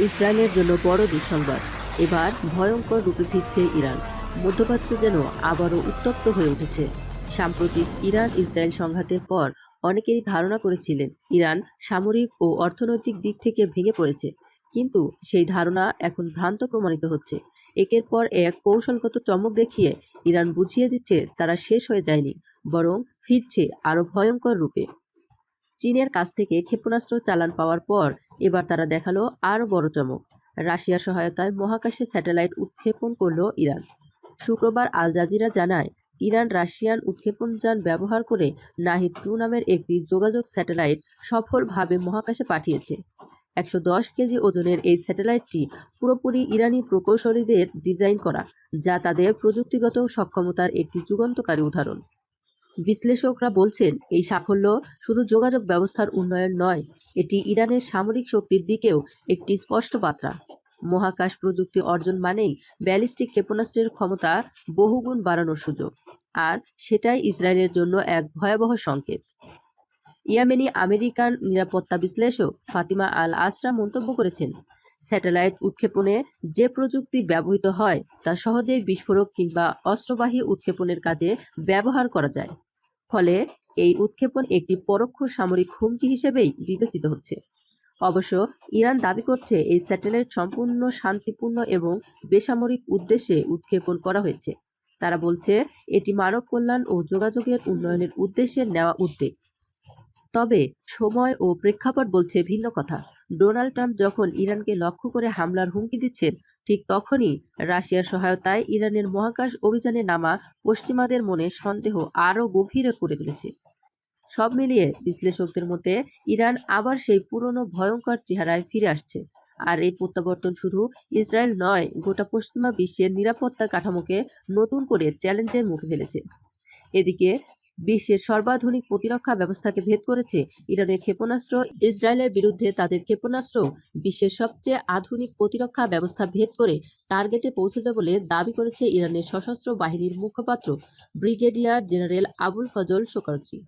ইসরায়েলের জন্য বড় দুঃসংবাদ। এবার ভয়ঙ্কর রূপে ফিরছে ইরান। মধ্যপ্রাচ্য যেন আবারও উত্তপ্ত হয়ে উঠেছে। সাম্প্রতিক ইরান ইসরায়েল সংঘাতের পর অনেকেই ধারণা করেছিলেন ইরান সামরিক ও অর্থনৈতিক দিক থেকে ভেঙে পড়েছে, কিন্তু সেই ধারণা এখন ভ্রান্ত প্রমাণিত হচ্ছে। একের পর এক কৌশলগত চমক দেখিয়ে ইরান বুঝিয়ে দিচ্ছে তারা শেষ হয়ে যায়নি, বরং ফিরছে আরো ভয়ঙ্কর রূপে। চীনের কাছ থেকে ক্ষেপণাস্ত্র চালান পাওয়ার পর এবার তারা দেখালো আরও বড় চমক। রাশিয়ার সহায়তায় মহাকাশে স্যাটেলাইট উৎক্ষেপণ করল ইরান। শুক্রবার আল জাজিরা জানায়, ইরান রাশিয়ান উৎক্ষেপণযান ব্যবহার করে নাহিদ-2 নামের একটি যোগাযোগ স্যাটেলাইট সফলভাবে মহাকাশে পাঠিয়েছে। ১১০ কেজি ওজনের এই স্যাটেলাইটটি পুরোপুরি ইরানি প্রকৌশলীদের ডিজাইন করা, যা তাদের প্রযুক্তিগত সক্ষমতার একটি যুগান্তকারী উদাহরণ। বিশ্লেষকরা বলছেন, এই সাফল্য শুধু যোগাযোগ ব্যবস্থার উন্নয়ন নয়, এটি ইরানের সামরিক শক্তির দিকেও একটি স্পষ্ট বার্তা। মহাকাশ প্রযুক্তি অর্জন মানেই ব্যালিস্টিক ক্ষেপণাস্ত্রের ক্ষমতা বহুগুণ বাড়ানোর সুযোগ, আর সেটাই ইসরায়েলের জন্য এক ভয়াবহ সংকেত। ইয়েমেনি আমেরিকান নিরাপত্তা বিশ্লেষক ফাতিমা আল আসরা মন্তব্য করেছেন, স্যাটেলাইট উৎক্ষেপণে যে প্রযুক্তি ব্যবহৃত হয় তা সহজেই বিস্ফোরক কিংবা অস্ত্রবাহী উৎক্ষেপণের কাজে ব্যবহার করা যায়। ফলে এই উৎক্ষেপণ একটি পরোক্ষ সামরিক হুমকি হিসেবেই বিবেচিত হচ্ছে। অবশ্য ইরান দাবি করছে এই স্যাটেলাইট সম্পূর্ণ শান্তিপূর্ণ এবং বেসামরিক উদ্দেশ্যে উৎক্ষেপণ করা হয়েছে। তারা বলছে, এটি মানব কল্যাণ ও যোগাযোগের উন্নয়নের উদ্দেশ্যে নেওয়া উদ্যোগ। তবে সময় ও প্রেক্ষাপট বলছে ভিন্ন কথা। ডোনাল্ড ট্রাম্প যখন ইরানকে লক্ষ্য করে হামলার হুমকি দিচ্ছেন, ঠিক তখনই রাশিয়ার সহায়তায় ইরানের মহাকাশ অভিযানে নামা পশ্চিমাদের মনে সন্দেহ আরও গভীর করে তুলেছে। সব মিলিয়ে বিশ্লেষকদের মতে ইরান আবার সেই পুরনো ভয়ঙ্কর চেহারায় ফিরে আসছে। আর এই প্রত্যাবর্তন শুধু ইসরায়েল নয়, গোটা পশ্চিমা বিশ্বের নিরাপত্তা কাঠামোকে নতুন করে চ্যালেঞ্জের মুখে ফেলেছে। এদিকে বিশ্বের সর্বাধুনিক প্রতিরক্ষা ব্যবস্থাকে ভেদ করেছে ইরানের ক্ষেপণাস্ত্র। ইসরায়েলের বিরুদ্ধে তাদের ক্ষেপণাস্ত্র বিশ্বের সবচেয়ে আধুনিক প্রতিরক্ষা ব্যবস্থা ভেদ করে টার্গেটে পৌঁছেছে বলে দাবি করেছে ইরানের সশস্ত্র বাহিনীর মুখপাত্র ব্রিগেডিয়ার জেনারেল আবুল ফজল শোকরচি।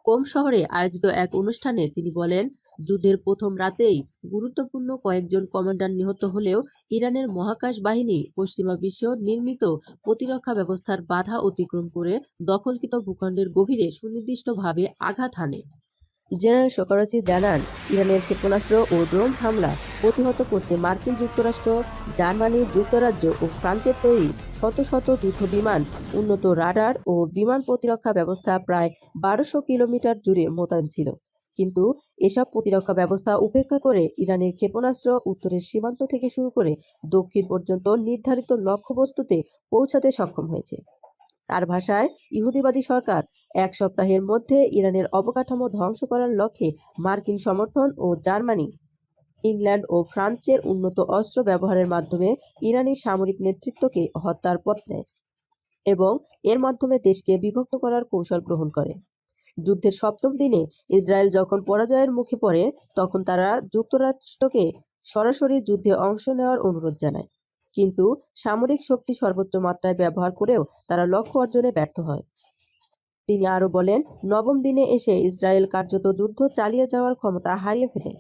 কোম শহরে আয়োজিত এক অনুষ্ঠানে তিনি বলেন, যুদ্ধের প্রথম রাতেই গুরুত্বপূর্ণ কয়েকজন কমান্ডার নিহত হলেও ইরানের মহাকাশ বাহিনী পশ্চিমা বিশ্ব নির্মিত প্রতিরক্ষা ব্যবস্থার বাধা অতিক্রম করে দখলকৃত ভূখণ্ডের গভীরে সুনির্দিষ্টভাবে আঘাত হানে। জেনারেল শোকরচি জানান, ইরানের ক্ষেপণাস্ত্র ও ড্রোন হামলা প্রতিহত করতে মার্কিন যুক্তরাষ্ট্র, জার্মানি, যুক্তরাজ্য ও ফ্রান্সের তৈরি শত শত যুদ্ধ বিমান, উন্নত রাডার ও বিমান প্রতিরক্ষা ব্যবস্থা প্রায় ১২০০ কিলোমিটার জুড়ে মোতায়েন ছিল। কিন্তু এসব প্রতিরক্ষা ব্যবস্থা উপেক্ষা করে ইরানের ক্ষেপণাস্ত্র উত্তরের সীমান্ত থেকে শুরু করে দক্ষিণ পর্যন্ত নির্ধারিত লক্ষ্যবস্তুতে পৌঁছাতে সক্ষম হয়েছে। তার ভাষায়, ইহুদিবাদী সরকার ১ সপ্তাহের মধ্যে ইরানের অবকাঠামো ধ্বংস করার লক্ষ্যে মার্কিন সমর্থন ও জার্মানি, ইংল্যান্ড ও ফ্রান্সের উন্নত অস্ত্র ব্যবহারের মাধ্যমে ইরানি সামরিক নেতৃত্বকে হত্যার পথ নেয় এবং এর মাধ্যমে দেশকে বিভক্ত করার কৌশল গ্রহণ করে। যুদ্ধের সপ্তম দিনে ইসরায়েল যখন পরাজয়ের মুখে পড়ে, তখন তারা যুক্তরাষ্ট্রকে সরাসরি যুদ্ধে অংশ নেওয়ার অনুরোধ জানায়। কিন্তু সামরিক শক্তি সর্বোচ্চ মাত্রায় ব্যবহার করেও তারা লক্ষ্য অর্জনে ব্যর্থ হয়। তিনি আরও বলেন, নবম দিনে এসে ইসরায়েল কার্যত যুদ্ধ চালিয়ে যাওয়ার ক্ষমতা হারিয়ে ফেলে।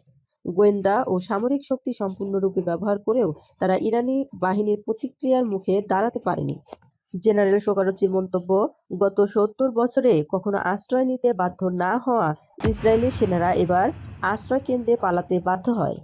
গোয়েন্দা ও সামরিক শক্তি সম্পূর্ণরূপে ব্যবহার করেও তারা ইরানি বাহিনীর প্রতিক্রিয়ার মুখে দাঁড়াতে পারেনি। জেনারেল শোকরচির মন্তব্য, গত ৭০ বছরে কখনো আশ্রয় নিতে বাধ্য না হওয়া ইসরায়েলি সেনারা এবার আশ্রয়কেন্দ্রে পালাতে বাধ্য হয়।